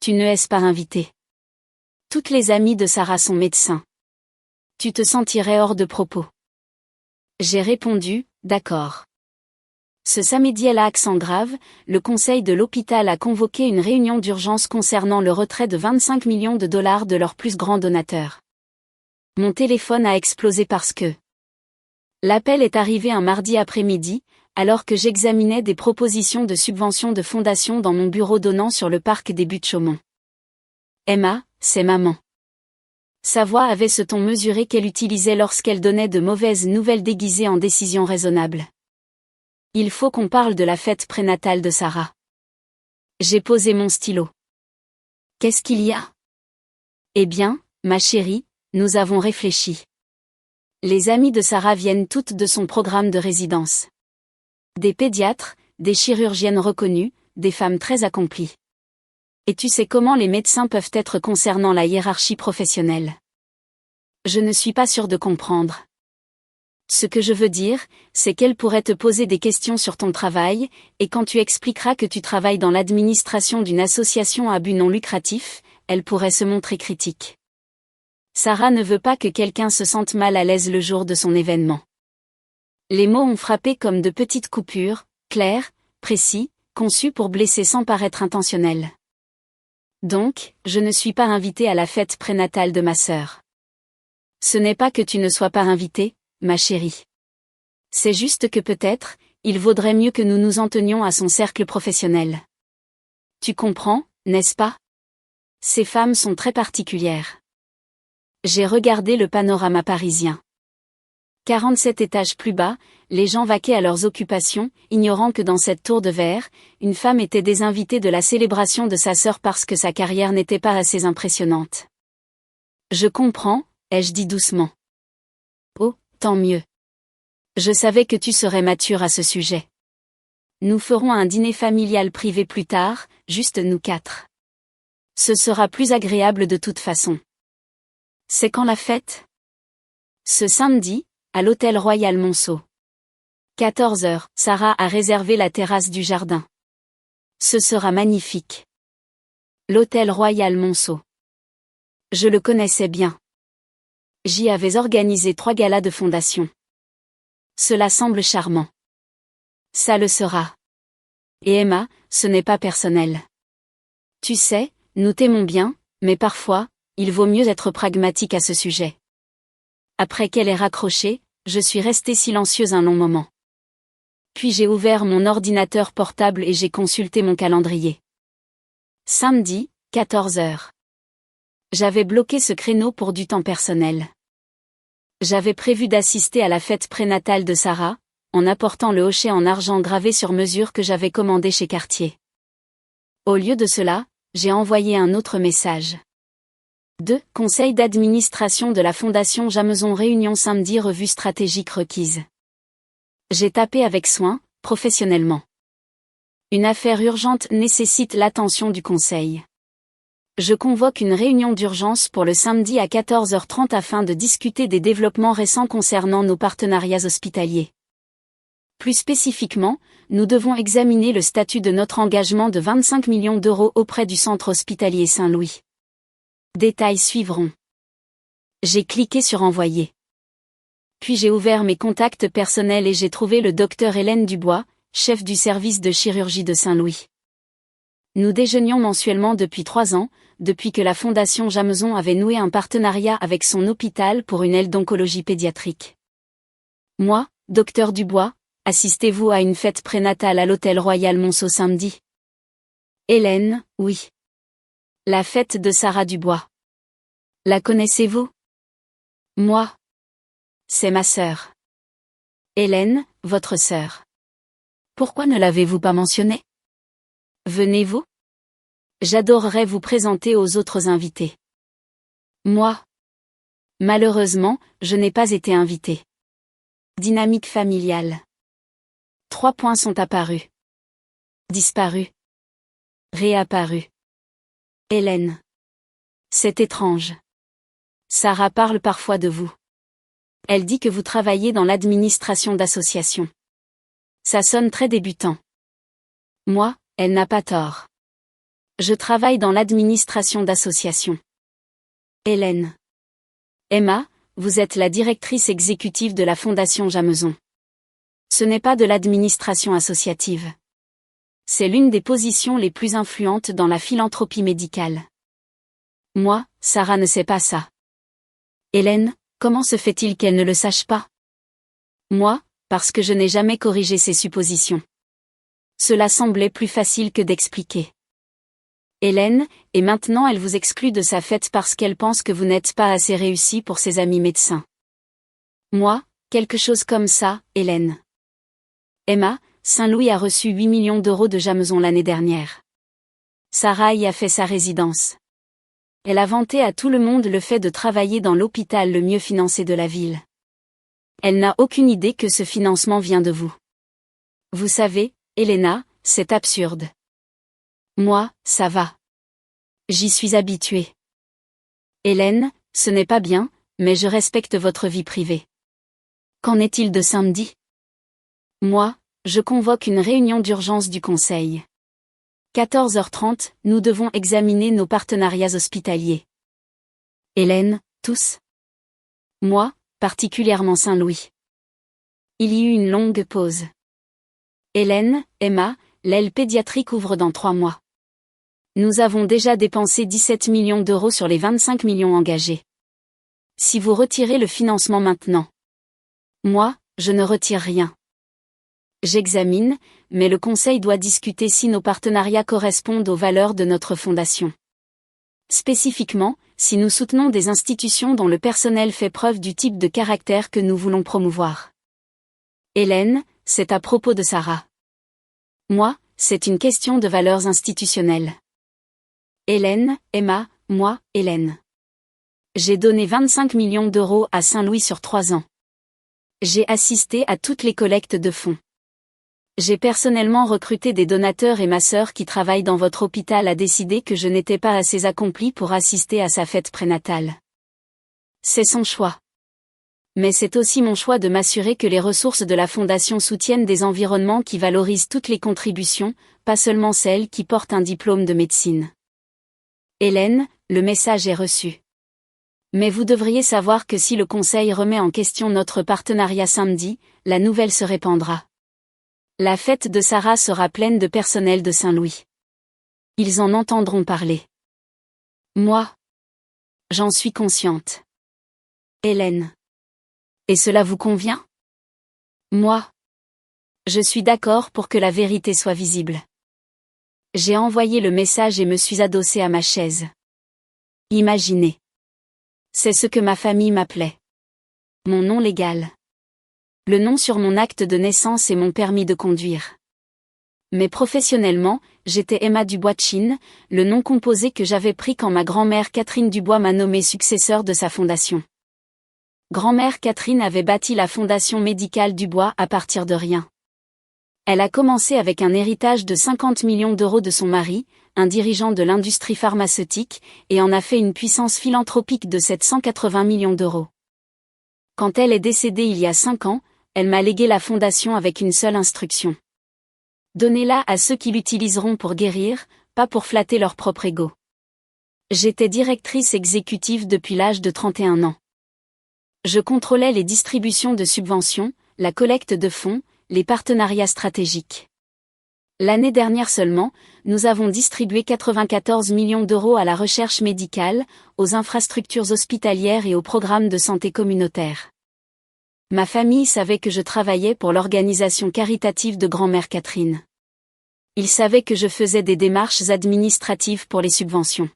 Tu ne es pas invité. Toutes les amies de Sarah sont médecins. Tu te sentirais hors de propos. J'ai répondu, d'accord. Ce samedi à accent grave, le conseil de l'hôpital a convoqué une réunion d'urgence concernant le retrait de 25 millions de dollars de leur plus grand donateur. Mon téléphone a explosé parce que l'appel est arrivé un mardi après-midi, alors que j'examinais des propositions de subvention de fondation dans mon bureau donnant sur le parc des Buttes-Chaumont. Emma, c'est maman. Sa voix avait ce ton mesuré qu'elle utilisait lorsqu'elle donnait de mauvaises nouvelles déguisées en décisions raisonnables. Il faut qu'on parle de la fête prénatale de Sarah. J'ai posé mon stylo. Qu'est-ce qu'il y a? Eh bien, ma chérie, nous avons réfléchi. Les amies de Sarah viennent toutes de son programme de résidence. Des pédiatres, des chirurgiennes reconnues, des femmes très accomplies. Et tu sais comment les médecins peuvent être concernant la hiérarchie professionnelle. Je ne suis pas sûre de comprendre. Ce que je veux dire, c'est qu'elle pourrait te poser des questions sur ton travail, et quand tu expliqueras que tu travailles dans l'administration d'une association à but non lucratif, elle pourrait se montrer critique. Sarah ne veut pas que quelqu'un se sente mal à l'aise le jour de son événement. Les mots ont frappé comme de petites coupures, clairs, précis, conçus pour blesser sans paraître intentionnels. Donc, je ne suis pas invitée à la fête prénatale de ma sœur. Ce n'est pas que tu ne sois pas invitée, ma chérie. C'est juste que peut-être, il vaudrait mieux que nous nous en tenions à son cercle professionnel. Tu comprends, n'est-ce pas? Ces femmes sont très particulières. J'ai regardé le panorama parisien. 47 étages plus bas, les gens vaquaient à leurs occupations, ignorant que dans cette tour de verre, une femme était désinvitée de la célébration de sa sœur parce que sa carrière n'était pas assez impressionnante. Je comprends, ai-je dit doucement. Oh, tant mieux. Je savais que tu serais mature à ce sujet. Nous ferons un dîner familial privé plus tard, juste nous 4. Ce sera plus agréable de toute façon. C'est quand la fête? Ce samedi, à l'hôtel Royal Monceau. 14h, Sarah a réservé la terrasse du jardin. Ce sera magnifique. L'hôtel Royal Monceau. Je le connaissais bien. J'y avais organisé 3 galas de fondation. Cela semble charmant. Ça le sera. Et Emma, ce n'est pas personnel. Tu sais, nous t'aimons bien, mais parfois, il vaut mieux être pragmatique à ce sujet. Après qu'elle ait raccroché, je suis restée silencieuse un long moment. Puis j'ai ouvert mon ordinateur portable et j'ai consulté mon calendrier. Samedi, 14h. J'avais bloqué ce créneau pour du temps personnel. J'avais prévu d'assister à la fête prénatale de Sarah, en apportant le hochet en argent gravé sur mesure que j'avais commandé chez Cartier. Au lieu de cela, j'ai envoyé un autre message. 2. Conseil d'administration de la Fondation Jameson réunion samedi revue stratégique requise. J'ai tapé avec soin, professionnellement. Une affaire urgente nécessite l'attention du conseil. Je convoque une réunion d'urgence pour le samedi à 14h30 afin de discuter des développements récents concernant nos partenariats hospitaliers. Plus spécifiquement, nous devons examiner le statut de notre engagement de 25 millions d'euros auprès du centre hospitalier Saint-Louis. Détails suivront. J'ai cliqué sur Envoyer. Puis j'ai ouvert mes contacts personnels et j'ai trouvé le docteur Hélène Dubois, chef du service de chirurgie de Saint-Louis. Nous déjeunions mensuellement depuis 3 ans, depuis que la Fondation Jameson avait noué un partenariat avec son hôpital pour une aile d'oncologie pédiatrique. Moi, docteur Dubois, assistez-vous à une fête prénatale à l'hôtel Royal Monceau samedi? Hélène, oui. La fête de Sarah Dubois. La connaissez-vous? Moi. C'est ma sœur. Hélène, votre sœur. Pourquoi ne l'avez-vous pas mentionnée? Venez-vous? J'adorerais vous présenter aux autres invités. Moi. Malheureusement, je n'ai pas été invitée. Dynamique familiale. 3 points sont apparus. Disparus. Réapparus. Hélène. C'est étrange. Sarah parle parfois de vous. Elle dit que vous travaillez dans l'administration d'associations. Ça sonne très débutant. Moi, elle n'a pas tort. Je travaille dans l'administration d'associations. Hélène. Emma, vous êtes la directrice exécutive de la Fondation Jameson. Ce n'est pas de l'administration associative. C'est l'une des positions les plus influentes dans la philanthropie médicale. Moi, Sarah ne sait pas ça. Hélène, comment se fait-il qu'elle ne le sache pas? Moi, parce que je n'ai jamais corrigé ses suppositions. Cela semblait plus facile que d'expliquer. Hélène, et maintenant elle vous exclut de sa fête parce qu'elle pense que vous n'êtes pas assez réussi pour ses amis médecins. Moi, quelque chose comme ça, Hélène. Emma, Saint-Louis a reçu 8 millions d'euros de Jameson l'année dernière. Sarah y a fait sa résidence. Elle a vanté à tout le monde le fait de travailler dans l'hôpital le mieux financé de la ville. Elle n'a aucune idée que ce financement vient de vous. Vous savez, Helena, c'est absurde. Moi, ça va. J'y suis habituée. Hélène, ce n'est pas bien, mais je respecte votre vie privée. Qu'en est-il de samedi? Moi, je convoque une réunion d'urgence du conseil. 14h30, nous devons examiner nos partenariats hospitaliers. Hélène, tous? Moi, particulièrement Saint-Louis. Il y eut une longue pause. Hélène, Emma, l'aile pédiatrique ouvre dans 3 mois. Nous avons déjà dépensé 17 millions d'euros sur les 25 millions engagés. Si vous retirez le financement maintenant. Moi, je ne retire rien. J'examine, mais le conseil doit discuter si nos partenariats correspondent aux valeurs de notre fondation. Spécifiquement, si nous soutenons des institutions dont le personnel fait preuve du type de caractère que nous voulons promouvoir. Hélène, c'est à propos de Sarah. Moi, c'est une question de valeurs institutionnelles. Hélène, Emma, moi, Hélène. J'ai donné 25 millions d'euros à Saint-Louis sur 3 ans. J'ai assisté à toutes les collectes de fonds. J'ai personnellement recruté des donateurs et ma sœur qui travaille dans votre hôpital a décidé que je n'étais pas assez accomplie pour assister à sa fête prénatale. C'est son choix. Mais c'est aussi mon choix de m'assurer que les ressources de la Fondation soutiennent des environnements qui valorisent toutes les contributions, pas seulement celles qui portent un diplôme de médecine. Hélène, le message est reçu. Mais vous devriez savoir que si le conseil remet en question notre partenariat samedi, la nouvelle se répandra. La fête de Sarah sera pleine de personnel de Saint-Louis. Ils en entendront parler. Moi, j'en suis consciente. Hélène. Et cela vous convient? Moi, je suis d'accord pour que la vérité soit visible. J'ai envoyé le message et me suis adossée à ma chaise. Imaginez. C'est ce que ma famille m'appelait. Mon nom légal. Le nom sur mon acte de naissance et mon permis de conduire. Mais professionnellement, j'étais Emma Dubois-Chin, le nom composé que j'avais pris quand ma grand-mère Catherine Dubois m'a nommée successeur de sa fondation. Grand-mère Catherine avait bâti la fondation médicale Dubois à partir de rien. Elle a commencé avec un héritage de 50 millions d'euros de son mari, un dirigeant de l'industrie pharmaceutique, et en a fait une puissance philanthropique de 780 millions d'euros. Quand elle est décédée il y a 5 ans, elle m'a légué la fondation avec une seule instruction. Donnez-la à ceux qui l'utiliseront pour guérir, pas pour flatter leur propre ego. J'étais directrice exécutive depuis l'âge de 31 ans. Je contrôlais les distributions de subventions, la collecte de fonds, les partenariats stratégiques. L'année dernière seulement, nous avons distribué 94 millions d'euros à la recherche médicale, aux infrastructures hospitalières et aux programmes de santé communautaire. Ma famille savait que je travaillais pour l'organisation caritative de Grand-mère Catherine. Ils savaient que je faisais des démarches administratives pour les subventions.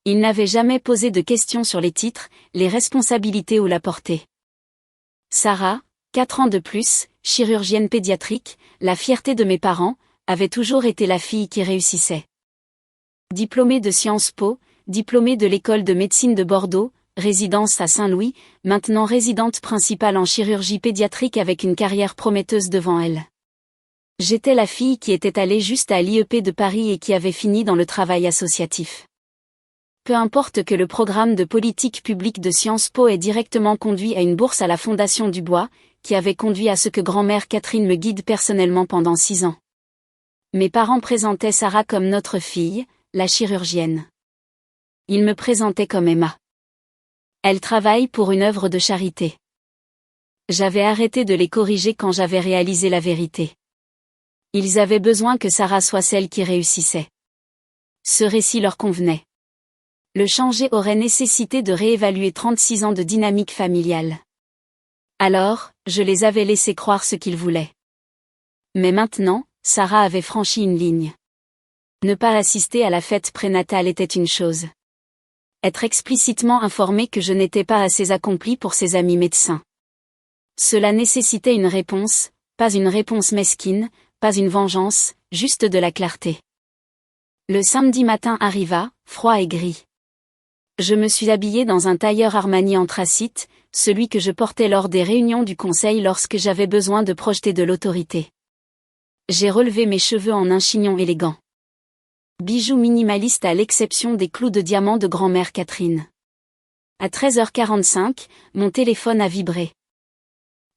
Ils n'avaient jamais posé de questions sur les titres, les responsabilités ou la portée. Sarah, 4 ans de plus, chirurgienne pédiatrique, la fierté de mes parents, avait toujours été la fille qui réussissait. Diplômée de Sciences Po, diplômée de l'école de médecine de Bordeaux, résidence à Saint-Louis, maintenant résidente principale en chirurgie pédiatrique avec une carrière prometteuse devant elle. J'étais la fille qui était allée juste à l'IEP de Paris et qui avait fini dans le travail associatif. Peu importe que le programme de politique publique de Sciences Po ait directement conduit à une bourse à la Fondation Dubois, qui avait conduit à ce que grand-mère Catherine me guide personnellement pendant 6 ans. Mes parents présentaient Sarah comme notre fille, la chirurgienne. Il me présentait comme Emma. Elle travaille pour une œuvre de charité. J'avais arrêté de les corriger quand j'avais réalisé la vérité. Ils avaient besoin que Sarah soit celle qui réussissait. Ce récit leur convenait. Le changer aurait nécessité de réévaluer 36 ans de dynamique familiale. Alors, je les avais laissés croire ce qu'ils voulaient. Mais maintenant, Sarah avait franchi une ligne. Ne pas assister à la fête prénatale était une chose. Être explicitement informé que je n'étais pas assez accomplie pour ses amis médecins. Cela nécessitait une réponse, pas une réponse mesquine, pas une vengeance, juste de la clarté. Le samedi matin arriva, froid et gris. Je me suis habillée dans un tailleur Armani anthracite, celui que je portais lors des réunions du conseil lorsque j'avais besoin de projeter de l'autorité. J'ai relevé mes cheveux en un chignon élégant. Bijoux minimalistes à l'exception des clous de diamant de grand-mère Catherine. À 13h45, mon téléphone a vibré.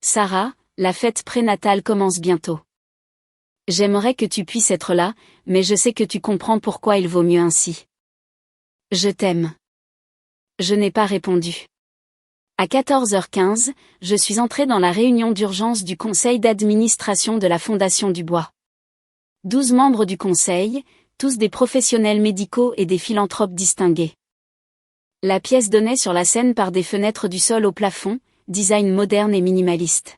Sarah, la fête prénatale commence bientôt. J'aimerais que tu puisses être là, mais je sais que tu comprends pourquoi il vaut mieux ainsi. Je t'aime. Je n'ai pas répondu. À 14h15, je suis entrée dans la réunion d'urgence du conseil d'administration de la Fondation du Bois. 12 membres du conseil, tous des professionnels médicaux et des philanthropes distingués. La pièce donnait sur la scène par des fenêtres du sol au plafond, design moderne et minimaliste.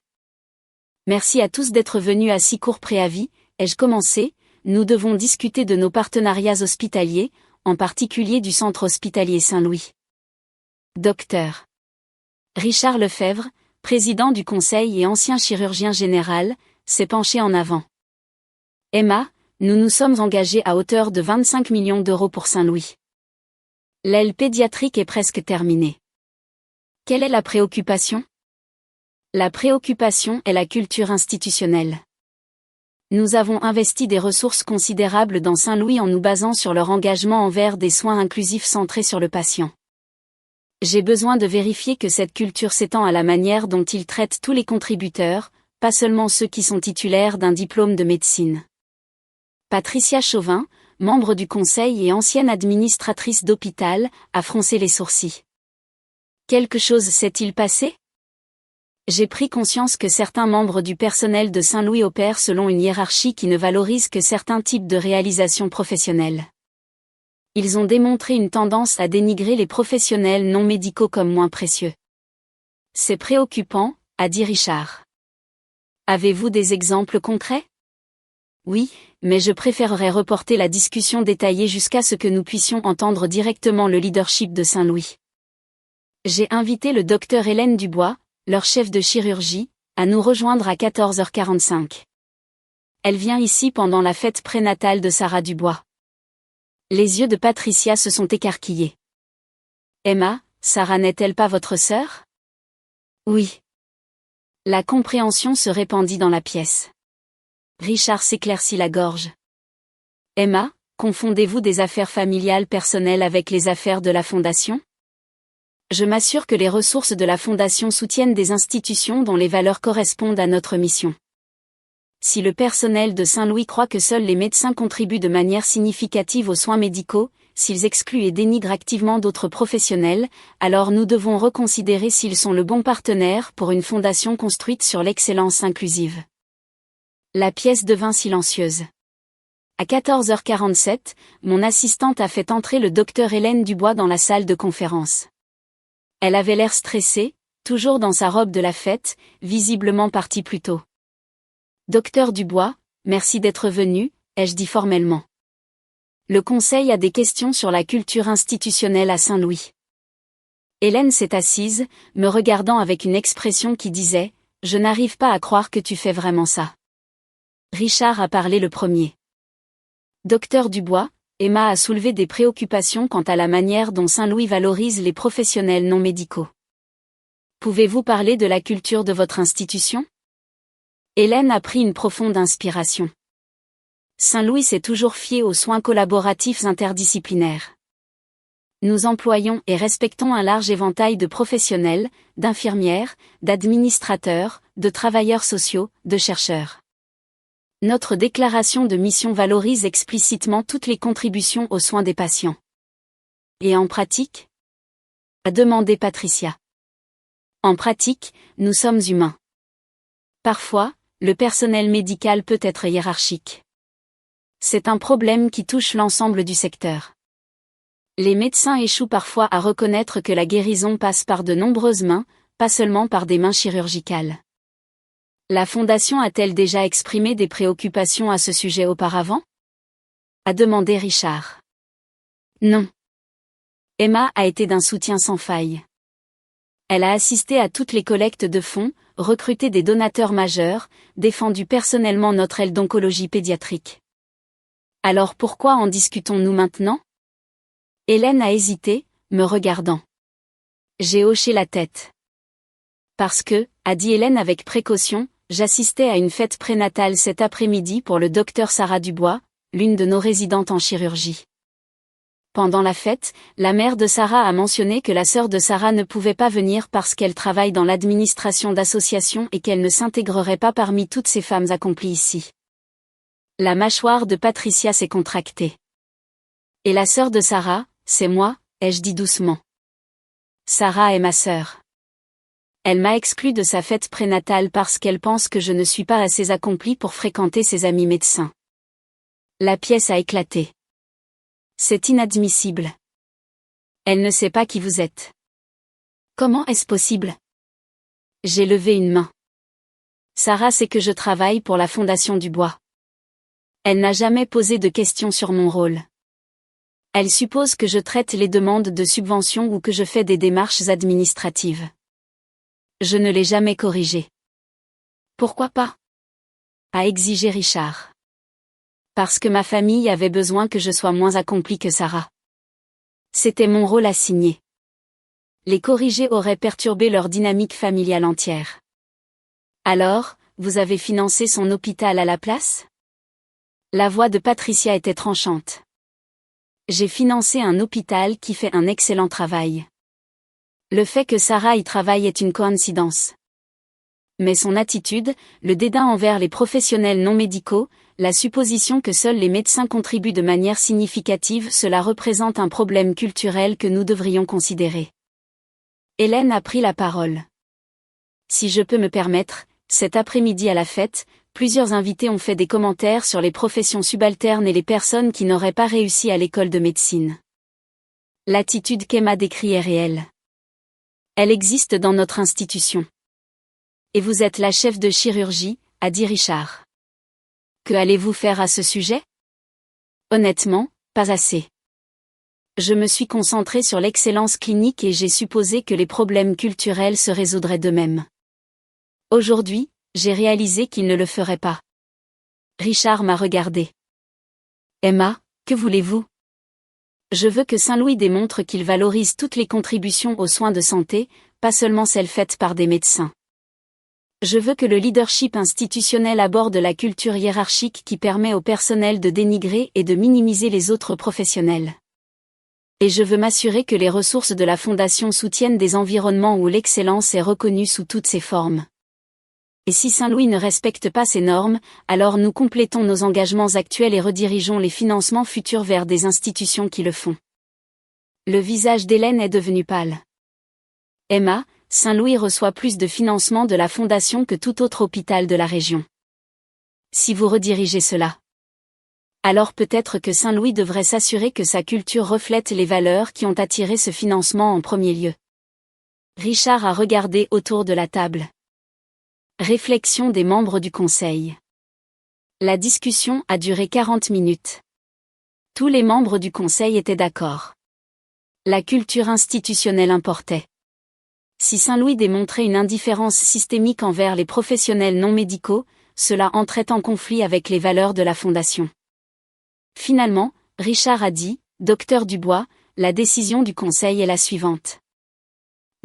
Merci à tous d'être venus à si court préavis, ai-je commencé, nous devons discuter de nos partenariats hospitaliers, en particulier du centre hospitalier Saint-Louis. Docteur Richard Lefebvre, président du conseil et ancien chirurgien général, s'est penché en avant. Emma, nous nous sommes engagés à hauteur de 25 millions d'euros pour Saint-Louis. L'aile pédiatrique est presque terminée. Quelle est la préoccupation ? La préoccupation est la culture institutionnelle. Nous avons investi des ressources considérables dans Saint-Louis en nous basant sur leur engagement envers des soins inclusifs centrés sur le patient. J'ai besoin de vérifier que cette culture s'étend à la manière dont ils traitent tous les contributeurs, pas seulement ceux qui sont titulaires d'un diplôme de médecine. Patricia Chauvin, membre du conseil et ancienne administratrice d'hôpital, a froncé les sourcils. Quelque chose s'est-il passé ? J'ai pris conscience que certains membres du personnel de Saint-Louis opèrent selon une hiérarchie qui ne valorise que certains types de réalisations professionnelles. Ils ont démontré une tendance à dénigrer les professionnels non médicaux comme moins précieux. C'est préoccupant, a dit Richard. Avez-vous des exemples concrets ? Oui, mais je préférerais reporter la discussion détaillée jusqu'à ce que nous puissions entendre directement le leadership de Saint-Louis. J'ai invité le docteur Hélène Dubois, leur chef de chirurgie, à nous rejoindre à 14h45. Elle vient ici pendant la fête prénatale de Sarah Dubois. Les yeux de Patricia se sont écarquillés. Emma, Sarah n'est-elle pas votre sœur ? Oui. La compréhension se répandit dans la pièce. Richard s'éclaircit la gorge. Emma, confondez-vous des affaires familiales personnelles avec les affaires de la Fondation ? Je m'assure que les ressources de la Fondation soutiennent des institutions dont les valeurs correspondent à notre mission. Si le personnel de Saint-Louis croit que seuls les médecins contribuent de manière significative aux soins médicaux, s'ils excluent et dénigrent activement d'autres professionnels, alors nous devons reconsidérer s'ils sont le bon partenaire pour une fondation construite sur l'excellence inclusive. La pièce devint silencieuse. À 14h47, mon assistante a fait entrer le docteur Hélène Dubois dans la salle de conférence. Elle avait l'air stressée, toujours dans sa robe de la fête, visiblement partie plus tôt. Docteur Dubois, merci d'être venu, ai-je dit formellement. Le conseil a des questions sur la culture institutionnelle à Saint-Louis. Hélène s'est assise, me regardant avec une expression qui disait « Je n'arrive pas à croire que tu fais vraiment ça ». Richard a parlé le premier. Docteur Dubois, Emma a soulevé des préoccupations quant à la manière dont Saint-Louis valorise les professionnels non médicaux. Pouvez-vous parler de la culture de votre institution ? Hélène a pris une profonde inspiration. Saint-Louis s'est toujours fié aux soins collaboratifs interdisciplinaires. Nous employons et respectons un large éventail de professionnels, d'infirmières, d'administrateurs, de travailleurs sociaux, de chercheurs. Notre déclaration de mission valorise explicitement toutes les contributions aux soins des patients. Et en pratique ? A demandé Patricia. En pratique, nous sommes humains. Parfois, le personnel médical peut être hiérarchique. C'est un problème qui touche l'ensemble du secteur. Les médecins échouent parfois à reconnaître que la guérison passe par de nombreuses mains, pas seulement par des mains chirurgicales. La Fondation a-t-elle déjà exprimé des préoccupations à ce sujet auparavant ? A demandé Richard. Non. Emma a été d'un soutien sans faille. Elle a assisté à toutes les collectes de fonds, recruté des donateurs majeurs, défendu personnellement notre aile d'oncologie pédiatrique. Alors pourquoi en discutons-nous maintenant ? Hélène a hésité, me regardant. J'ai hoché la tête. Parce que, a dit Hélène avec précaution, j'assistais à une fête prénatale cet après-midi pour le docteur Sarah Dubois, l'une de nos résidentes en chirurgie. Pendant la fête, la mère de Sarah a mentionné que la sœur de Sarah ne pouvait pas venir parce qu'elle travaille dans l'administration d'associations et qu'elle ne s'intégrerait pas parmi toutes ces femmes accomplies ici. La mâchoire de Patricia s'est contractée. Et la sœur de Sarah, c'est moi, ai-je dit doucement. Sarah est ma sœur. Elle m'a exclue de sa fête prénatale parce qu'elle pense que je ne suis pas assez accomplie pour fréquenter ses amis médecins. La pièce a éclaté. C'est inadmissible. Elle ne sait pas qui vous êtes. Comment est-ce possible ? J'ai levé une main. Sarah sait que je travaille pour la Fondation Dubois. Elle n'a jamais posé de questions sur mon rôle. Elle suppose que je traite les demandes de subventions ou que je fais des démarches administratives. Je ne l'ai jamais corrigée. Pourquoi pas ? A exigé Richard. Parce que ma famille avait besoin que je sois moins accomplie que Sarah. C'était mon rôle assigné. Les corriger aurait perturbé leur dynamique familiale entière. Alors, vous avez financé son hôpital à la place ? La voix de Patricia était tranchante. J'ai financé un hôpital qui fait un excellent travail. Le fait que Sarah y travaille est une coïncidence. Mais son attitude, le dédain envers les professionnels non médicaux, la supposition que seuls les médecins contribuent de manière significative, cela représente un problème culturel que nous devrions considérer. Hélène a pris la parole. Si je peux me permettre, cet après-midi à la fête, plusieurs invités ont fait des commentaires sur les professions subalternes et les personnes qui n'auraient pas réussi à l'école de médecine. L'attitude qu'Emma décrit est réelle. Elle existe dans notre institution. Et vous êtes la chef de chirurgie, a dit Richard. Que allez-vous faire à ce sujet ? Honnêtement, pas assez. Je me suis concentrée sur l'excellence clinique et j'ai supposé que les problèmes culturels se résoudraient d'eux-mêmes. Aujourd'hui, j'ai réalisé qu'ils ne le feraient pas. Richard m'a regardé. Emma, que voulez-vous ? Je veux que Saint-Louis démontre qu'il valorise toutes les contributions aux soins de santé, pas seulement celles faites par des médecins. Je veux que le leadership institutionnel aborde la culture hiérarchique qui permet au personnel de dénigrer et de minimiser les autres professionnels. Et je veux m'assurer que les ressources de la Fondation soutiennent des environnements où l'excellence est reconnue sous toutes ses formes. Et si Saint-Louis ne respecte pas ces normes, alors nous complétons nos engagements actuels et redirigeons les financements futurs vers des institutions qui le font. Le visage d'Hélène est devenu pâle. Emma, Saint-Louis reçoit plus de financement de la Fondation que tout autre hôpital de la région. Si vous redirigez cela, alors peut-être que Saint-Louis devrait s'assurer que sa culture reflète les valeurs qui ont attiré ce financement en premier lieu. Richard a regardé autour de la table. Réflexion des membres du conseil. La discussion a duré 40 minutes. Tous les membres du conseil étaient d'accord. La culture institutionnelle importait. Si Saint-Louis démontrait une indifférence systémique envers les professionnels non médicaux, cela entrait en conflit avec les valeurs de la Fondation. Finalement, Richard a dit, Docteur Dubois, la décision du Conseil est la suivante.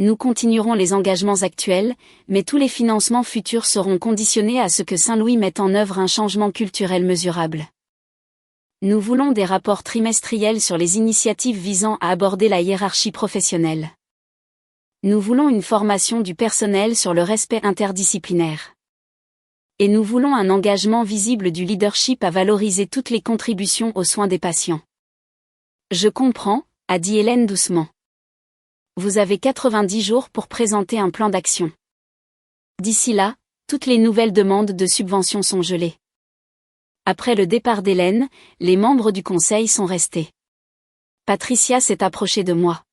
Nous continuerons les engagements actuels, mais tous les financements futurs seront conditionnés à ce que Saint-Louis mette en œuvre un changement culturel mesurable. Nous voulons des rapports trimestriels sur les initiatives visant à aborder la hiérarchie professionnelle. Nous voulons une formation du personnel sur le respect interdisciplinaire. Et nous voulons un engagement visible du leadership à valoriser toutes les contributions aux soins des patients. Je comprends, a dit Hélène doucement. Vous avez 90 jours pour présenter un plan d'action. D'ici là, toutes les nouvelles demandes de subventions sont gelées. Après le départ d'Hélène, les membres du conseil sont restés. Patricia s'est approchée de moi.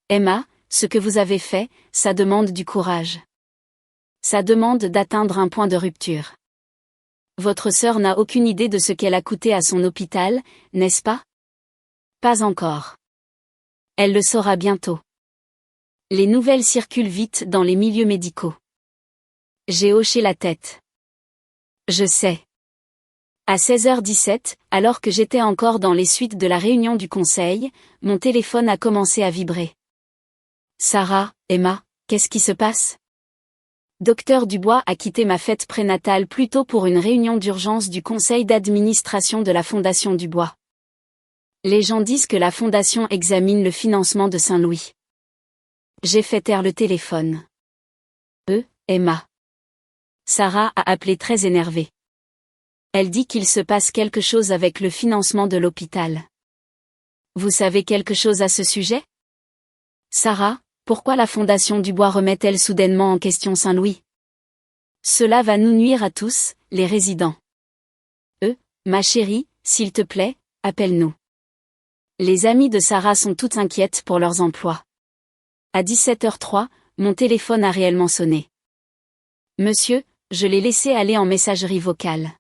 Emma, ce que vous avez fait, ça demande du courage. Ça demande d'atteindre un point de rupture. Votre sœur n'a aucune idée de ce qu'elle a coûté à son hôpital, n'est-ce pas? Pas encore. Elle le saura bientôt. Les nouvelles circulent vite dans les milieux médicaux. J'ai hoché la tête. Je sais. À 16h17, alors que j'étais encore dans les suites de la réunion du conseil, mon téléphone a commencé à vibrer. Sarah, Emma, qu'est-ce qui se passe? Docteur Dubois a quitté ma fête prénatale plus tôt pour une réunion d'urgence du conseil d'administration de la Fondation Dubois. Les gens disent que la Fondation examine le financement de Saint-Louis. J'ai fait taire le téléphone. Emma. Sarah a appelé très énervée. Elle dit qu'il se passe quelque chose avec le financement de l'hôpital. Vous savez quelque chose à ce sujet? Sarah, pourquoi la Fondation Dubois remet-elle soudainement en question Saint-Louis? Cela va nous nuire à tous, les résidents. Ma chérie, s'il te plaît, appelle-nous. Les amis de Sarah sont toutes inquiètes pour leurs emplois. À 17h03, mon téléphone a réellement sonné. Monsieur, je l'ai laissé aller en messagerie vocale.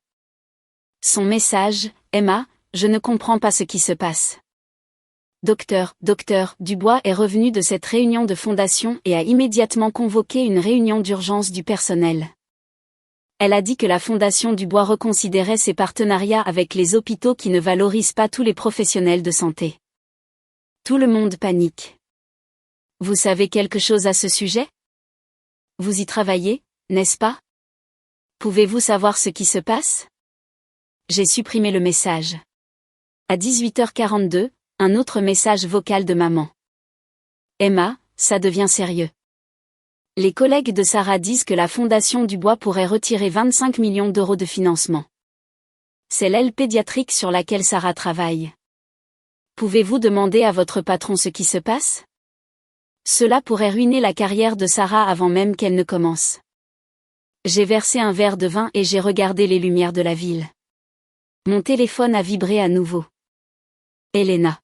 Son message, Emma, je ne comprends pas ce qui se passe. Docteur Dubois est revenu de cette réunion de fondation et a immédiatement convoqué une réunion d'urgence du personnel. Elle a dit que la Fondation Dubois reconsidérait ses partenariats avec les hôpitaux qui ne valorisent pas tous les professionnels de santé. Tout le monde panique. Vous savez quelque chose à ce sujet? Vous y travaillez, n'est-ce pas? Pouvez-vous savoir ce qui se passe? J'ai supprimé le message. À 18h42, un autre message vocal de maman. Emma, ça devient sérieux. Les collègues de Sarah disent que la Fondation Dubois pourrait retirer 25 millions d'euros de financement. C'est l'aile pédiatrique sur laquelle Sarah travaille. Pouvez-vous demander à votre patron ce qui se passe? Cela pourrait ruiner la carrière de Sarah avant même qu'elle ne commence. J'ai versé un verre de vin et j'ai regardé les lumières de la ville. Mon téléphone a vibré à nouveau. Elena.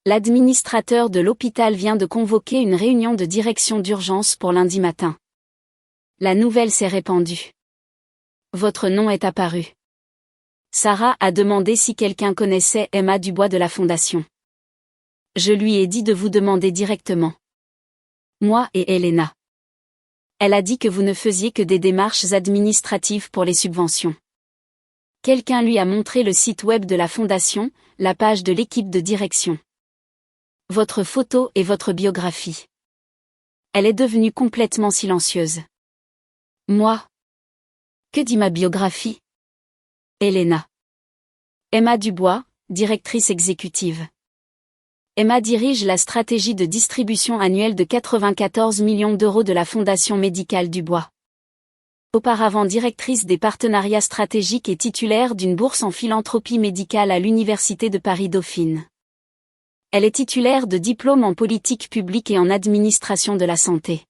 L'administrateur de l'hôpital vient de convoquer une réunion de direction d'urgence pour lundi matin. La nouvelle s'est répandue. Votre nom est apparu. Sarah a demandé si quelqu'un connaissait Emma Dubois de la Fondation. Je lui ai dit de vous demander directement. Moi et Elena. Elle a dit que vous ne faisiez que des démarches administratives pour les subventions. Quelqu'un lui a montré le site web de la Fondation, la page de l'équipe de direction. Votre photo et votre biographie. Elle est devenue complètement silencieuse. Moi? Que dit ma biographie? Elena. Emma Dubois, directrice exécutive. Emma dirige la stratégie de distribution annuelle de 94 millions d'euros de la Fondation médicale Dubois. Auparavant directrice des partenariats stratégiques et titulaire d'une bourse en philanthropie médicale à l'Université de Paris-Dauphine. Elle est titulaire de diplômes en politique publique et en administration de la santé.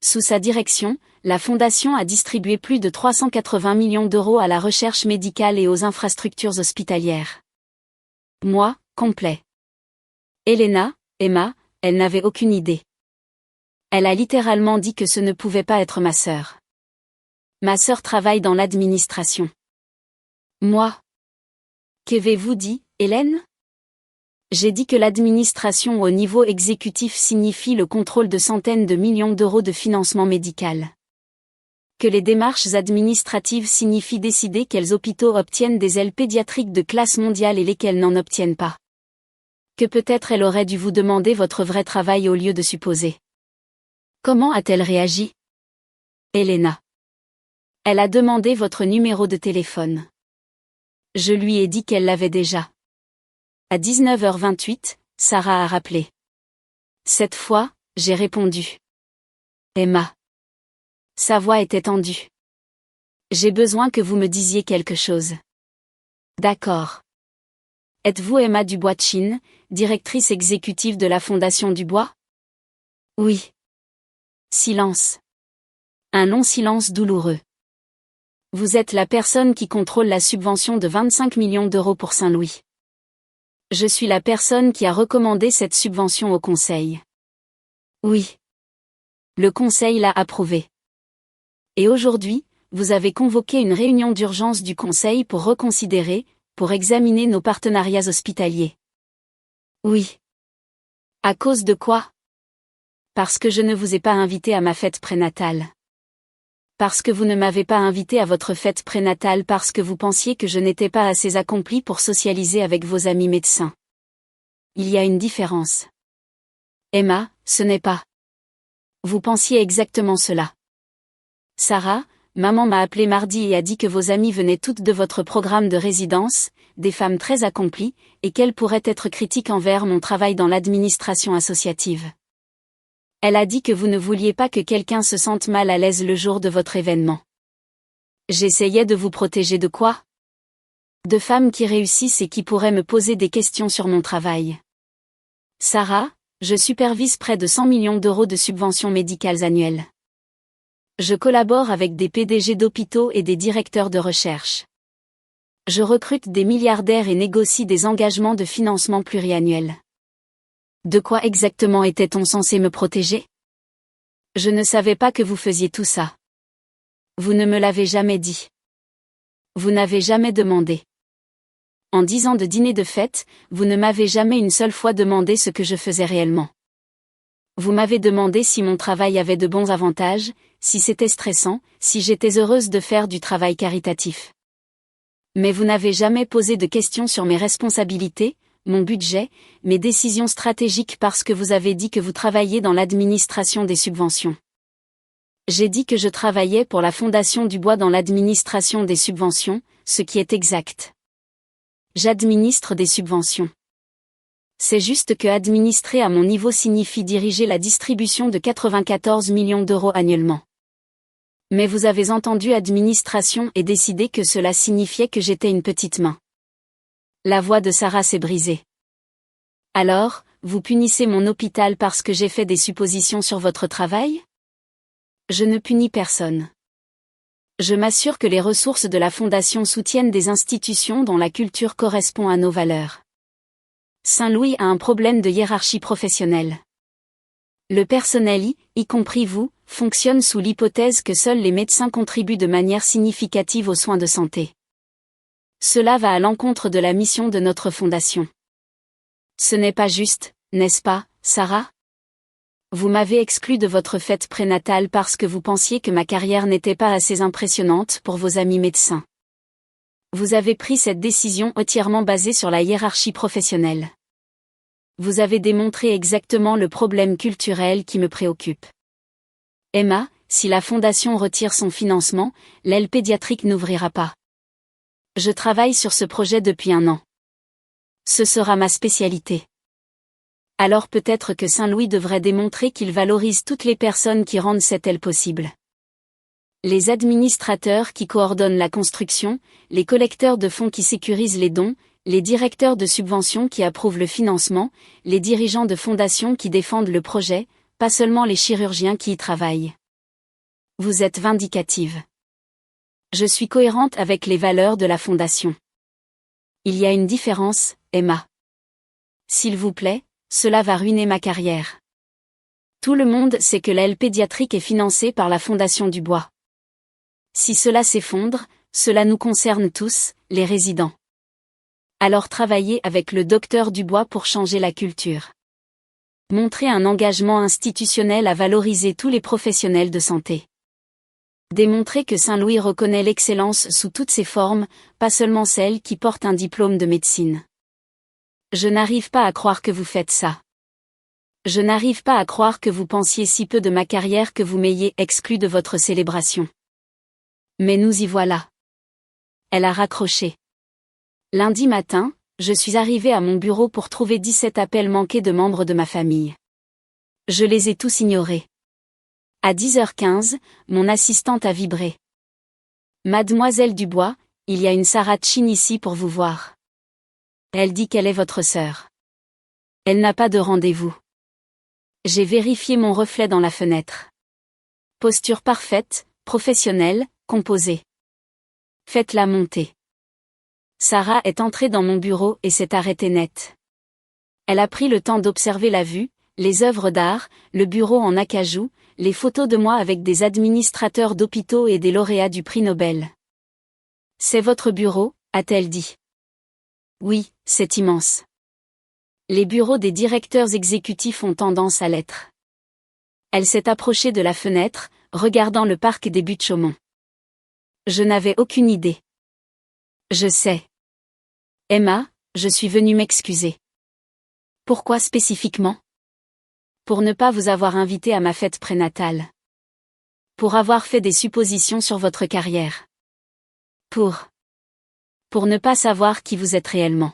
Sous sa direction, la Fondation a distribué plus de 380 millions d'euros à la recherche médicale et aux infrastructures hospitalières. Moi, complet. Emma, elle n'avait aucune idée. Elle a littéralement dit que ce ne pouvait pas être ma sœur. Ma sœur travaille dans l'administration. Moi? Qu'avez-vous dit, Hélène? J'ai dit que l'administration au niveau exécutif signifie le contrôle de centaines de millions d'euros de financement médical. Que les démarches administratives signifient décider quels hôpitaux obtiennent des ailes pédiatriques de classe mondiale et lesquels n'en obtiennent pas. Que peut-être elle aurait dû vous demander votre vrai travail au lieu de supposer. Comment a-t-elle réagi? Elena. Elle a demandé votre numéro de téléphone. Je lui ai dit qu'elle l'avait déjà. À 19h28, Sarah a rappelé. Cette fois, j'ai répondu. Emma. Sa voix était tendue. J'ai besoin que vous me disiez quelque chose. D'accord. Êtes-vous Emma Dubois-Chin, directrice exécutive de la Fondation Dubois? Oui. Silence. Un long silence douloureux. Vous êtes la personne qui contrôle la subvention de 25 millions d'euros pour Saint-Louis. Je suis la personne qui a recommandé cette subvention au Conseil. Oui. Le Conseil l'a approuvée. Et aujourd'hui, vous avez convoqué une réunion d'urgence du Conseil pour reconsidérer, pour examiner nos partenariats hospitaliers. Oui. À cause de quoi? Parce que je ne vous ai pas invité à ma fête prénatale. Parce que vous ne m'avez pas invité à votre fête prénatale parce que vous pensiez que je n'étais pas assez accomplie pour socialiser avec vos amis médecins. Il y a une différence. Emma, ce n'est pas. Vous pensiez exactement cela. Sarah, maman m'a appelé mardi et a dit que vos amies venaient toutes de votre programme de résidence, des femmes très accomplies, et qu'elles pourraient être critiques envers mon travail dans l'administration associative. Elle a dit que vous ne vouliez pas que quelqu'un se sente mal à l'aise le jour de votre événement. J'essayais de vous protéger de quoi? De femmes qui réussissent et qui pourraient me poser des questions sur mon travail. Sarah, je supervise près de 100 millions d'euros de subventions médicales annuelles. Je collabore avec des PDG d'hôpitaux et des directeurs de recherche. Je recrute des milliardaires et négocie des engagements de financement pluriannuels. De quoi exactement était-on censé me protéger? Je ne savais pas que vous faisiez tout ça. Vous ne me l'avez jamais dit. Vous n'avez jamais demandé. En 10 ans de dîner de fête, vous ne m'avez jamais une seule fois demandé ce que je faisais réellement. Vous m'avez demandé si mon travail avait de bons avantages, si c'était stressant, si j'étais heureuse de faire du travail caritatif. Mais vous n'avez jamais posé de questions sur mes responsabilités, mon budget, mes décisions stratégiques parce que vous avez dit que vous travailliez dans l'administration des subventions. J'ai dit que je travaillais pour la Fondation Dubois dans l'administration des subventions, ce qui est exact. J'administre des subventions. C'est juste que administrer à mon niveau signifie diriger la distribution de 94 millions d'euros annuellement. Mais vous avez entendu administration et décidé que cela signifiait que j'étais une petite main. La voix de Sarah s'est brisée. Alors, vous punissez mon hôpital parce que j'ai fait des suppositions sur votre travail? Je ne punis personne. Je m'assure que les ressources de la Fondation soutiennent des institutions dont la culture correspond à nos valeurs. Saint-Louis a un problème de hiérarchie professionnelle. Le personnel, y compris vous, fonctionne sous l'hypothèse que seuls les médecins contribuent de manière significative aux soins de santé. Cela va à l'encontre de la mission de notre fondation. Ce n'est pas juste, n'est-ce pas, Sarah? Vous m'avez exclu de votre fête prénatale parce que vous pensiez que ma carrière n'était pas assez impressionnante pour vos amis médecins. Vous avez pris cette décision entièrement basée sur la hiérarchie professionnelle. Vous avez démontré exactement le problème culturel qui me préoccupe. Emma, si la fondation retire son financement, l'aile pédiatrique n'ouvrira pas. Je travaille sur ce projet depuis 1 an. Ce sera ma spécialité. Alors peut-être que Saint-Louis devrait démontrer qu'il valorise toutes les personnes qui rendent cette aile possible. Les administrateurs qui coordonnent la construction, les collecteurs de fonds qui sécurisent les dons, les directeurs de subventions qui approuvent le financement, les dirigeants de fondations qui défendent le projet, pas seulement les chirurgiens qui y travaillent. Vous êtes vindicative. Je suis cohérente avec les valeurs de la fondation. Il y a une différence, Emma. S'il vous plaît, cela va ruiner ma carrière. Tout le monde sait que l'aile pédiatrique est financée par la Fondation Dubois. Si cela s'effondre, cela nous concerne tous, les résidents. Alors travaillez avec le docteur Dubois pour changer la culture. Montrez un engagement institutionnel à valoriser tous les professionnels de santé. Démontrez que Saint-Louis reconnaît l'excellence sous toutes ses formes, pas seulement celles qui portent un diplôme de médecine. Je n'arrive pas à croire que vous faites ça. Je n'arrive pas à croire que vous pensiez si peu de ma carrière que vous m'ayez exclu de votre célébration. Mais nous y voilà. Elle a raccroché. Lundi matin, je suis arrivée à mon bureau pour trouver 17 appels manqués de membres de ma famille. Je les ai tous ignorés. À 10h15, mon assistante a vibré. Mademoiselle Dubois, il y a une Sarah Chin ici pour vous voir. Elle dit qu'elle est votre sœur. Elle n'a pas de rendez-vous. J'ai vérifié mon reflet dans la fenêtre. Posture parfaite, professionnelle, composée. Faites-la monter. Sarah est entrée dans mon bureau et s'est arrêtée net. Elle a pris le temps d'observer la vue, les œuvres d'art, le bureau en acajou, les photos de moi avec des administrateurs d'hôpitaux et des lauréats du prix Nobel. C'est votre bureau, a-t-elle dit. Oui, c'est immense. Les bureaux des directeurs exécutifs ont tendance à l'être. Elle s'est approchée de la fenêtre, regardant le parc des Buttes-Chaumont. Je n'avais aucune idée. Je sais. Emma, je suis venue m'excuser. Pourquoi spécifiquement? Pour ne pas vous avoir invité à ma fête prénatale. Pour avoir fait des suppositions sur votre carrière. Pour ne pas savoir qui vous êtes réellement.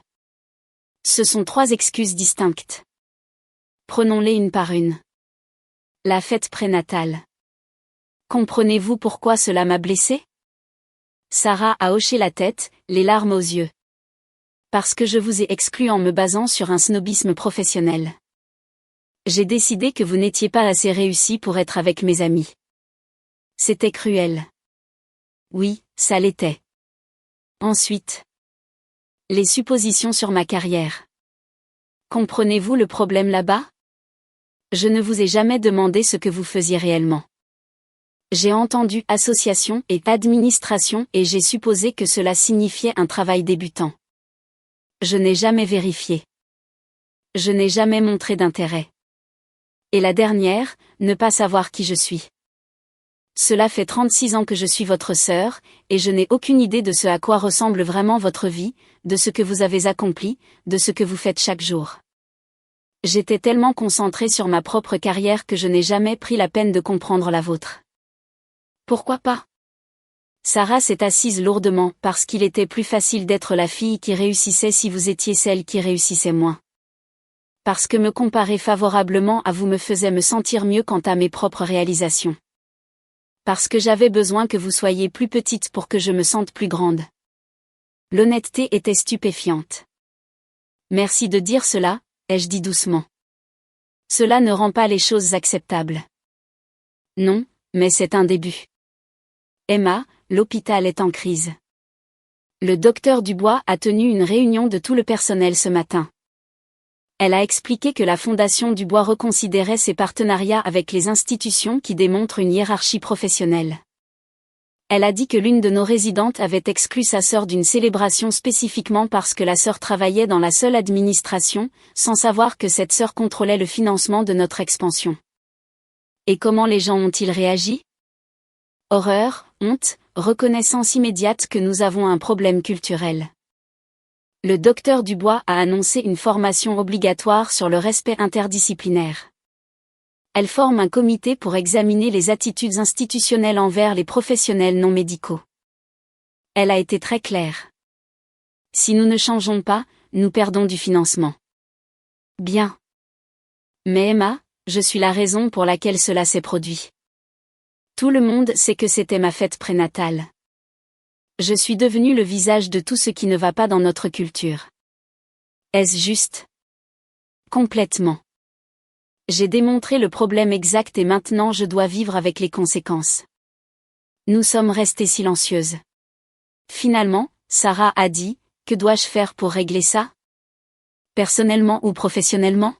Ce sont 3 excuses distinctes. Prenons-les une par une. La fête prénatale. Comprenez-vous pourquoi cela m'a blessée? Sarah a hoché la tête, les larmes aux yeux. Parce que je vous ai exclu en me basant sur un snobisme professionnel. J'ai décidé que vous n'étiez pas assez réussi pour être avec mes amis. C'était cruel. Oui, ça l'était. Ensuite. Les suppositions sur ma carrière. Comprenez-vous le problème là-bas? Je ne vous ai jamais demandé ce que vous faisiez réellement. J'ai entendu association et administration et j'ai supposé que cela signifiait un travail débutant. Je n'ai jamais vérifié. Je n'ai jamais montré d'intérêt. Et la dernière, ne pas savoir qui je suis. Cela fait 36 ans que je suis votre sœur, et je n'ai aucune idée de ce à quoi ressemble vraiment votre vie, de ce que vous avez accompli, de ce que vous faites chaque jour. J'étais tellement concentrée sur ma propre carrière que je n'ai jamais pris la peine de comprendre la vôtre. Pourquoi pas? Sarah s'est assise lourdement parce qu'il était plus facile d'être la fille qui réussissait si vous étiez celle qui réussissait moins. Parce que me comparer favorablement à vous me faisait me sentir mieux quant à mes propres réalisations. Parce que j'avais besoin que vous soyez plus petite pour que je me sente plus grande. L'honnêteté était stupéfiante. Merci de dire cela, ai-je dit doucement. Cela ne rend pas les choses acceptables. Non, mais c'est un début. Emma, l'hôpital est en crise. Le docteur Dubois a tenu une réunion de tout le personnel ce matin. Elle a expliqué que la Fondation Dubois reconsidérait ses partenariats avec les institutions qui démontrent une hiérarchie professionnelle. Elle a dit que l'une de nos résidentes avait exclu sa sœur d'une célébration spécifiquement parce que la sœur travaillait dans la seule administration, sans savoir que cette sœur contrôlait le financement de notre expansion. Et comment les gens ont-ils réagi? Horreur, honte, reconnaissance immédiate que nous avons un problème culturel. Le docteur Dubois a annoncé une formation obligatoire sur le respect interdisciplinaire. Elle forme un comité pour examiner les attitudes institutionnelles envers les professionnels non médicaux. Elle a été très claire. Si nous ne changeons pas, nous perdons du financement. Bien. Mais Emma, je suis la raison pour laquelle cela s'est produit. Tout le monde sait que c'était ma fête prénatale. Je suis devenue le visage de tout ce qui ne va pas dans notre culture. Est-ce juste? Complètement. J'ai démontré le problème exact et maintenant je dois vivre avec les conséquences. Nous sommes restées silencieuses. Finalement, Sarah a dit, que dois-je faire pour régler ça? Personnellement ou professionnellement?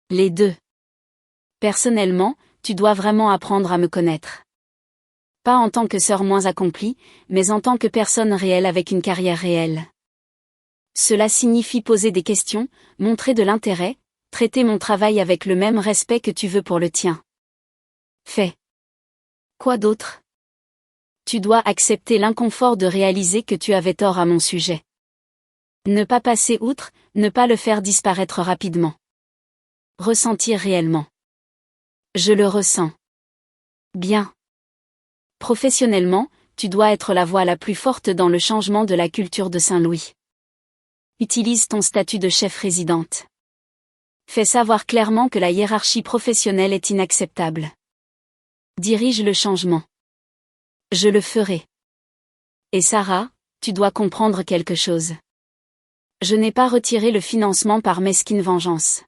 Les deux. Personnellement, tu dois vraiment apprendre à me connaître. Pas en tant que sœur moins accomplie, mais en tant que personne réelle avec une carrière réelle. Cela signifie poser des questions, montrer de l'intérêt, traiter mon travail avec le même respect que tu veux pour le tien. Fais. Quoi d'autre? Tu dois accepter l'inconfort de réaliser que tu avais tort à mon sujet. Ne pas passer outre, ne pas le faire disparaître rapidement. Ressentir réellement. Je le ressens. Bien. Professionnellement, tu dois être la voix la plus forte dans le changement de la culture de Saint-Louis. Utilise ton statut de chef résidente. Fais savoir clairement que la hiérarchie professionnelle est inacceptable. Dirige le changement. Je le ferai. Et Sarah, tu dois comprendre quelque chose. Je n'ai pas retiré le financement par mesquine vengeance.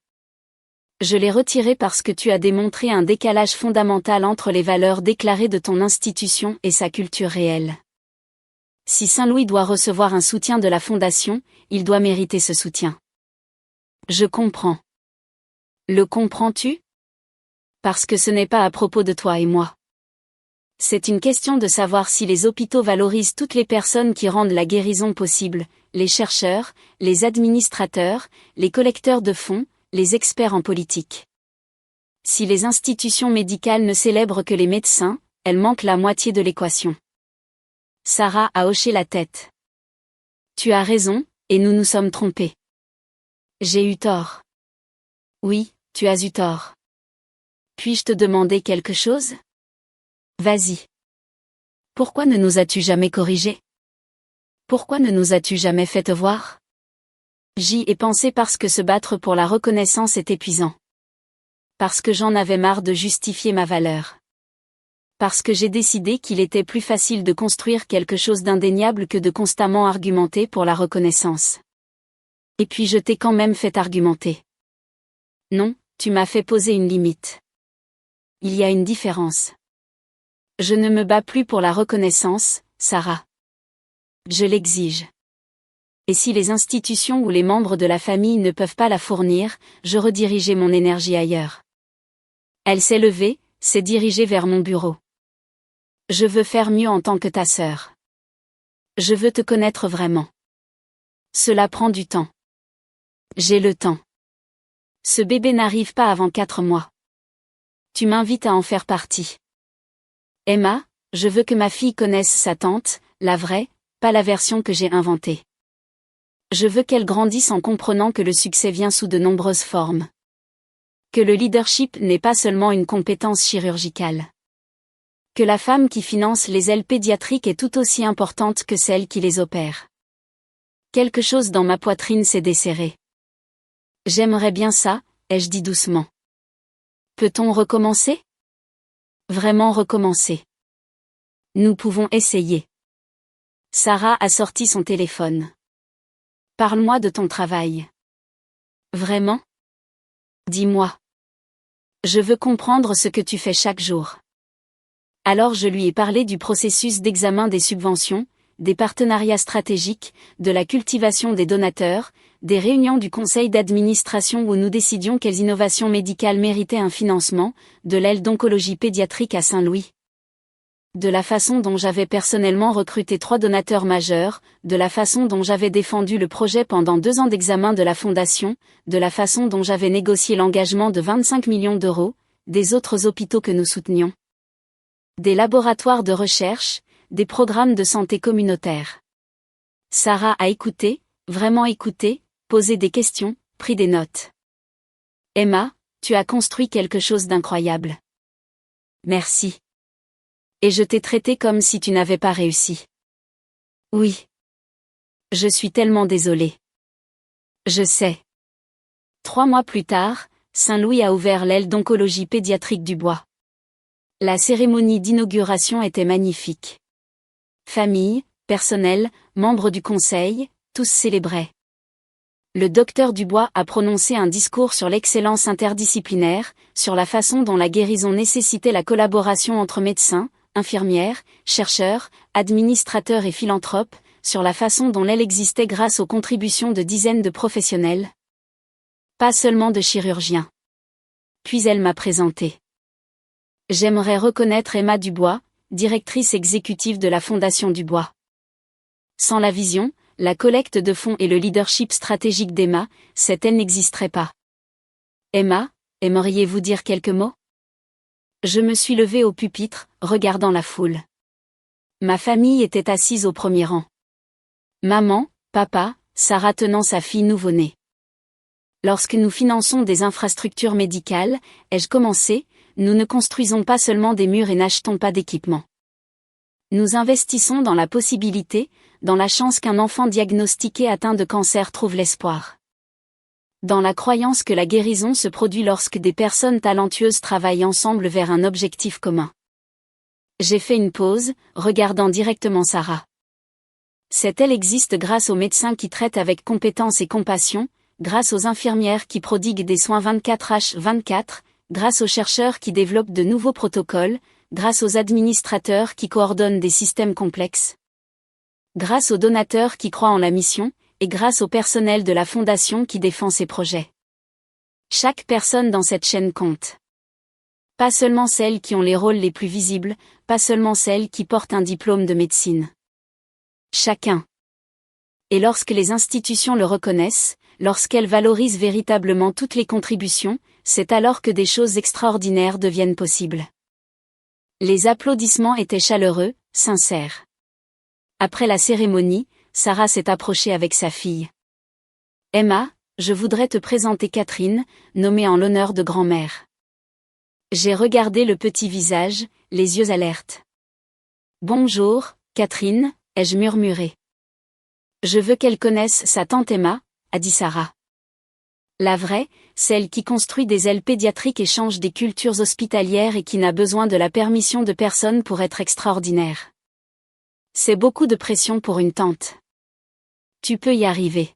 Je l'ai retiré parce que tu as démontré un décalage fondamental entre les valeurs déclarées de ton institution et sa culture réelle. Si Saint-Louis doit recevoir un soutien de la Fondation, il doit mériter ce soutien. Je comprends. Le comprends-tu? Parce que ce n'est pas à propos de toi et moi. C'est une question de savoir si les hôpitaux valorisent toutes les personnes qui rendent la guérison possible, les chercheurs, les administrateurs, les collecteurs de fonds, les experts en politique. Si les institutions médicales ne célèbrent que les médecins, elles manquent la moitié de l'équation. Sarah a hoché la tête. Tu as raison, et nous nous sommes trompés. J'ai eu tort. Oui, tu as eu tort. Puis-je te demander quelque chose? Vas-y. Pourquoi ne nous as-tu jamais corrigés? Pourquoi ne nous as-tu jamais fait te voir? J'y ai pensé parce que se battre pour la reconnaissance est épuisant. Parce que j'en avais marre de justifier ma valeur. Parce que j'ai décidé qu'il était plus facile de construire quelque chose d'indéniable que de constamment argumenter pour la reconnaissance. Et puis je t'ai quand même fait argumenter. Non, tu m'as fait poser une limite. Il y a une différence. Je ne me bats plus pour la reconnaissance, Sarah. Je l'exige. Et si les institutions ou les membres de la famille ne peuvent pas la fournir, je redirigerai mon énergie ailleurs. Elle s'est levée, s'est dirigée vers mon bureau. Je veux faire mieux en tant que ta sœur. Je veux te connaître vraiment. Cela prend du temps. J'ai le temps. Ce bébé n'arrive pas avant 4 mois. Tu m'invites à en faire partie. Emma, je veux que ma fille connaisse sa tante, la vraie, pas la version que j'ai inventée. Je veux qu'elle grandisse en comprenant que le succès vient sous de nombreuses formes. Que le leadership n'est pas seulement une compétence chirurgicale. Que la femme qui finance les ailes pédiatriques est tout aussi importante que celle qui les opère. Quelque chose dans ma poitrine s'est desserré. J'aimerais bien ça, ai-je dit doucement. Peut-on recommencer? Vraiment recommencer. Nous pouvons essayer. Sarah a sorti son téléphone. Parle-moi de ton travail. Vraiment? Dis-moi. Je veux comprendre ce que tu fais chaque jour. Alors je lui ai parlé du processus d'examen des subventions, des partenariats stratégiques, de la cultivation des donateurs, des réunions du conseil d'administration où nous décidions quelles innovations médicales méritaient un financement, de l'aile d'oncologie pédiatrique à Saint-Louis. De la façon dont j'avais personnellement recruté 3 donateurs majeurs, de la façon dont j'avais défendu le projet pendant 2 ans d'examen de la fondation, de la façon dont j'avais négocié l'engagement de 25 millions d'euros, des autres hôpitaux que nous soutenions. Des laboratoires de recherche, des programmes de santé communautaire. Sarah a écouté, vraiment écouté, posé des questions, pris des notes. Emma, tu as construit quelque chose d'incroyable. Merci. Et je t'ai traité comme si tu n'avais pas réussi. Oui. Je suis tellement désolée. Je sais. 3 mois plus tard, Saint-Louis a ouvert l'aile d'oncologie pédiatrique du Bois. La cérémonie d'inauguration était magnifique. Famille, personnel, membres du conseil, tous célébraient. Le docteur Dubois a prononcé un discours sur l'excellence interdisciplinaire, sur la façon dont la guérison nécessitait la collaboration entre médecins, infirmières, chercheurs, administrateurs et philanthropes, sur la façon dont elle existait grâce aux contributions de dizaines de professionnels. Pas seulement de chirurgiens. Puis elle m'a présenté. J'aimerais reconnaître Emma Dubois, directrice exécutive de la Fondation Dubois. Sans la vision, la collecte de fonds et le leadership stratégique d'Emma, elle n'existerait pas. Emma, aimeriez-vous dire quelques mots? Je me suis levée au pupitre, regardant la foule. Ma famille était assise au premier rang. Maman, papa, Sarah tenant sa fille nouveau-née. Lorsque nous finançons des infrastructures médicales, ai-je commencé, nous ne construisons pas seulement des murs et n'achetons pas d'équipements. Nous investissons dans la possibilité, dans la chance qu'un enfant diagnostiqué atteint de cancer trouve l'espoir. Dans la croyance que la guérison se produit lorsque des personnes talentueuses travaillent ensemble vers un objectif commun. J'ai fait une pause, regardant directement Sarah. Cette aile existe grâce aux médecins qui traitent avec compétence et compassion, grâce aux infirmières qui prodiguent des soins 24h24, grâce aux chercheurs qui développent de nouveaux protocoles, grâce aux administrateurs qui coordonnent des systèmes complexes, grâce aux donateurs qui croient en la mission, et grâce au personnel de la Fondation qui défend ses projets. Chaque personne dans cette chaîne compte. Pas seulement celles qui ont les rôles les plus visibles, pas seulement celles qui portent un diplôme de médecine. Chacun. Et lorsque les institutions le reconnaissent, lorsqu'elles valorisent véritablement toutes les contributions, c'est alors que des choses extraordinaires deviennent possibles. Les applaudissements étaient chaleureux, sincères. Après la cérémonie, Sarah s'est approchée avec sa fille. Emma, je voudrais te présenter Catherine, nommée en l'honneur de grand-mère. J'ai regardé le petit visage, les yeux alertes. Bonjour, Catherine, ai-je murmuré. Je veux qu'elle connaisse sa tante Emma, a dit Sarah. La vraie, celle qui construit des ailes pédiatriques et change des cultures hospitalières et qui n'a besoin de la permission de personne pour être extraordinaire. C'est beaucoup de pression pour une tante. Tu peux y arriver.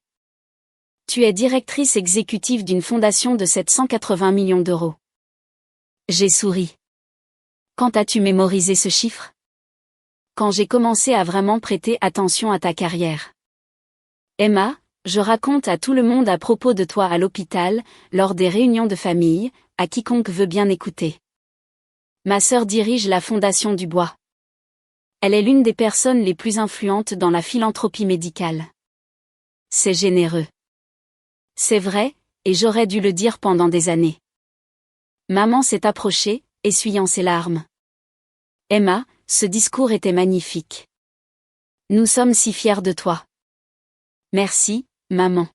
Tu es directrice exécutive d'une fondation de 780 millions d'euros. J'ai souri. Quand as-tu mémorisé ce chiffre? Quand j'ai commencé à vraiment prêter attention à ta carrière. Emma, je raconte à tout le monde à propos de toi à l'hôpital, lors des réunions de famille, à quiconque veut bien écouter. Ma sœur dirige la Fondation du Bois. Elle est l'une des personnes les plus influentes dans la philanthropie médicale. C'est généreux. C'est vrai, et j'aurais dû le dire pendant des années. Maman s'est approchée, essuyant ses larmes. Emma, ce discours était magnifique. Nous sommes si fiers de toi. Merci, maman.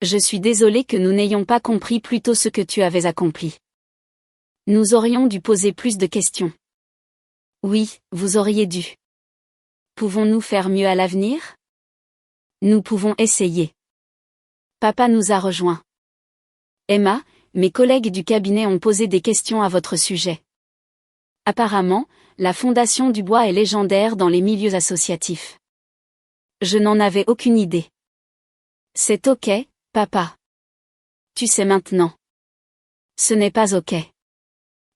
Je suis désolée que nous n'ayons pas compris plus tôt ce que tu avais accompli. Nous aurions dû poser plus de questions. Oui, vous auriez dû. Pouvons-nous faire mieux à l'avenir? Nous pouvons essayer. Papa nous a rejoints. Emma, mes collègues du cabinet ont posé des questions à votre sujet. Apparemment, la Fondation du Bois est légendaire dans les milieux associatifs. Je n'en avais aucune idée. C'est ok, papa. Tu sais maintenant. Ce n'est pas ok.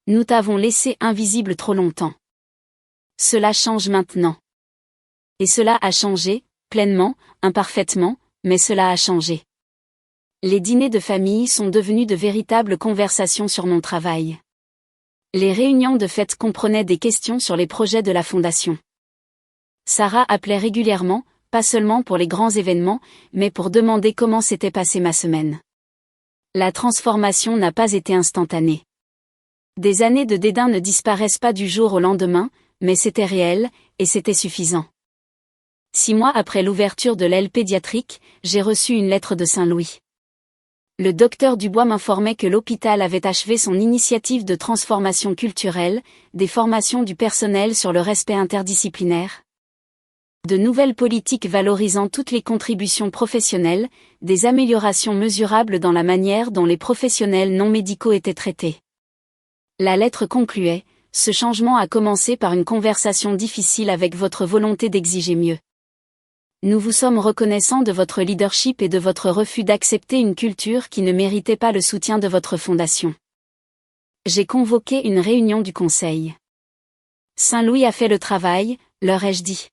Nous t'avons laissé invisible trop longtemps. Cela change maintenant. Et cela a changé, pleinement, imparfaitement, mais cela a changé. Les dîners de famille sont devenus de véritables conversations sur mon travail. Les réunions de fête comprenaient des questions sur les projets de la Fondation. Sarah appelait régulièrement, pas seulement pour les grands événements, mais pour demander comment s'était passée ma semaine. La transformation n'a pas été instantanée. Des années de dédain ne disparaissent pas du jour au lendemain, mais c'était réel, et c'était suffisant. 6 mois après l'ouverture de l'aile pédiatrique, j'ai reçu une lettre de Saint-Louis. Le docteur Dubois m'informait que l'hôpital avait achevé son initiative de transformation culturelle, des formations du personnel sur le respect interdisciplinaire, de nouvelles politiques valorisant toutes les contributions professionnelles, des améliorations mesurables dans la manière dont les professionnels non médicaux étaient traités. La lettre concluait, ce changement a commencé par une conversation difficile avec votre volonté d'exiger mieux. Nous vous sommes reconnaissants de votre leadership et de votre refus d'accepter une culture qui ne méritait pas le soutien de votre fondation. J'ai convoqué une réunion du conseil. Saint-Louis a fait le travail, leur ai-je dit.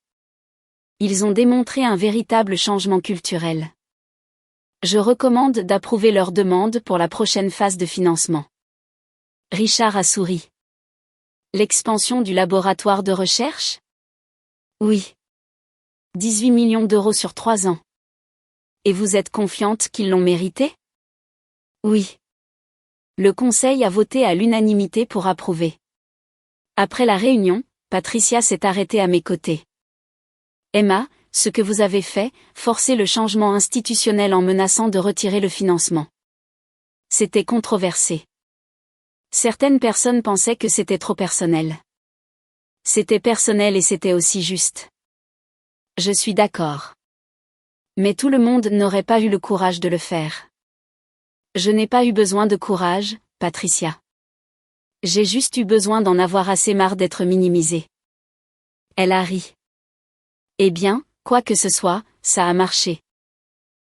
Ils ont démontré un véritable changement culturel. Je recommande d'approuver leur demande pour la prochaine phase de financement. Richard a souri. L'expansion du laboratoire de recherche? Oui. 18 millions d'euros sur 3 ans. Et vous êtes confiante qu'ils l'ont mérité? Oui. Le conseil a voté à l'unanimité pour approuver. Après la réunion, Patricia s'est arrêtée à mes côtés. Emma, ce que vous avez fait, forcer le changement institutionnel en menaçant de retirer le financement. C'était controversé. Certaines personnes pensaient que c'était trop personnel. C'était personnel et c'était aussi juste. Je suis d'accord. Mais tout le monde n'aurait pas eu le courage de le faire. Je n'ai pas eu besoin de courage, Patricia. J'ai juste eu besoin d'en avoir assez marre d'être minimisée. Elle a ri. Eh bien, quoi que ce soit, ça a marché.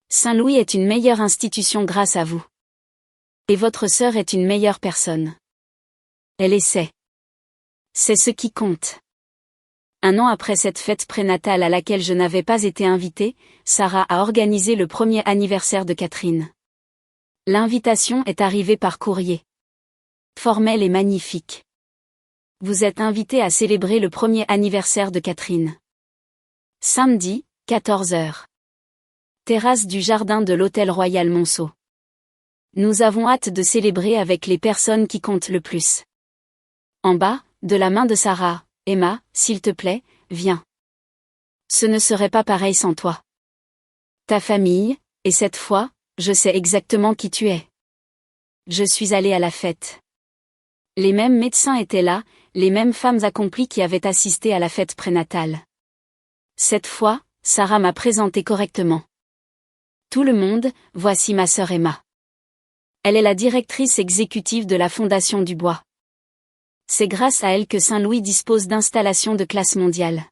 Saint-Louis est une meilleure institution grâce à vous. Et votre sœur est une meilleure personne. Elle essaie. C'est ce qui compte. Un an après cette fête prénatale à laquelle je n'avais pas été invitée, Sarah a organisé le premier anniversaire de Catherine. L'invitation est arrivée par courrier. Formelle et magnifique. Vous êtes invité à célébrer le premier anniversaire de Catherine. Samedi, 14 h. Terrasse du jardin de l'Hôtel Royal Monceau. Nous avons hâte de célébrer avec les personnes qui comptent le plus. En bas, de la main de Sarah, Emma, s'il te plaît, viens. Ce ne serait pas pareil sans toi. Ta famille, et cette fois, je sais exactement qui tu es. Je suis allée à la fête. Les mêmes médecins étaient là, les mêmes femmes accomplies qui avaient assisté à la fête prénatale. Cette fois, Sarah m'a présenté correctement. Tout le monde, voici ma sœur Emma. Elle est la directrice exécutive de la Fondation du Bois. C'est grâce à elle que Saint-Louis dispose d'installations de classe mondiale.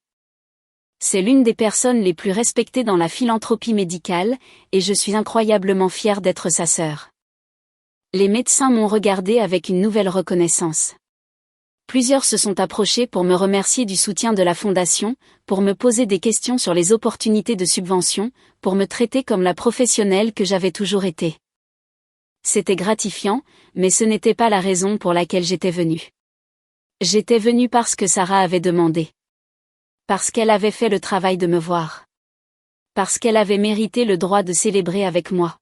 C'est l'une des personnes les plus respectées dans la philanthropie médicale, et je suis incroyablement fière d'être sa sœur. Les médecins m'ont regardé avec une nouvelle reconnaissance. Plusieurs se sont approchés pour me remercier du soutien de la Fondation, pour me poser des questions sur les opportunités de subvention, pour me traiter comme la professionnelle que j'avais toujours été. C'était gratifiant, mais ce n'était pas la raison pour laquelle j'étais venue. J'étais venue parce que Sarah avait demandé. Parce qu'elle avait fait le travail de me voir. Parce qu'elle avait mérité le droit de célébrer avec moi.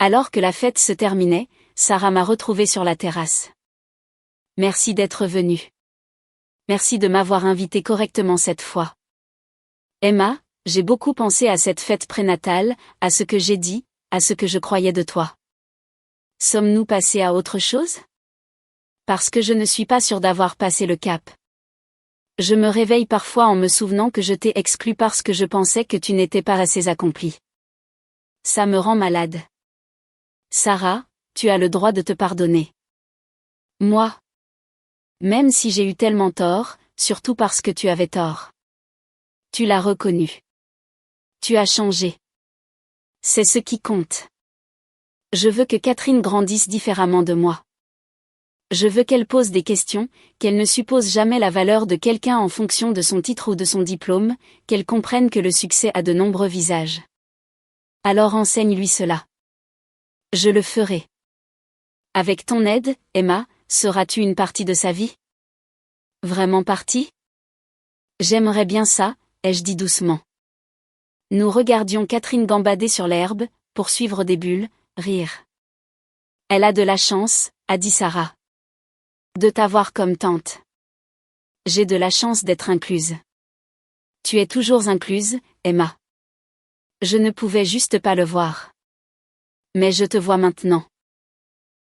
Alors que la fête se terminait, Sarah m'a retrouvée sur la terrasse. Merci d'être venue. Merci de m'avoir invitée correctement cette fois. Emma, j'ai beaucoup pensé à cette fête prénatale, à ce que j'ai dit, à ce que je croyais de toi. Sommes-nous passés à autre chose ? Parce que je ne suis pas sûre d'avoir passé le cap. Je me réveille parfois en me souvenant que je t'ai exclu parce que je pensais que tu n'étais pas assez accomplie. Ça me rend malade. Sarah, tu as le droit de te pardonner. Moi. Même si j'ai eu tellement tort, surtout parce que tu avais tort. Tu l'as reconnu. Tu as changé. C'est ce qui compte. Je veux que Catherine grandisse différemment de moi. Je veux qu'elle pose des questions, qu'elle ne suppose jamais la valeur de quelqu'un en fonction de son titre ou de son diplôme, qu'elle comprenne que le succès a de nombreux visages. Alors enseigne-lui cela. Je le ferai. Avec ton aide, Emma, seras-tu une partie de sa vie ? Vraiment partie ? J'aimerais bien ça, ai-je dit doucement. Nous regardions Catherine gambader sur l'herbe, poursuivre des bulles, rire. Elle a de la chance, a dit Sarah. De t'avoir comme tante. J'ai de la chance d'être incluse. Tu es toujours incluse, Emma. Je ne pouvais juste pas le voir. Mais je te vois maintenant.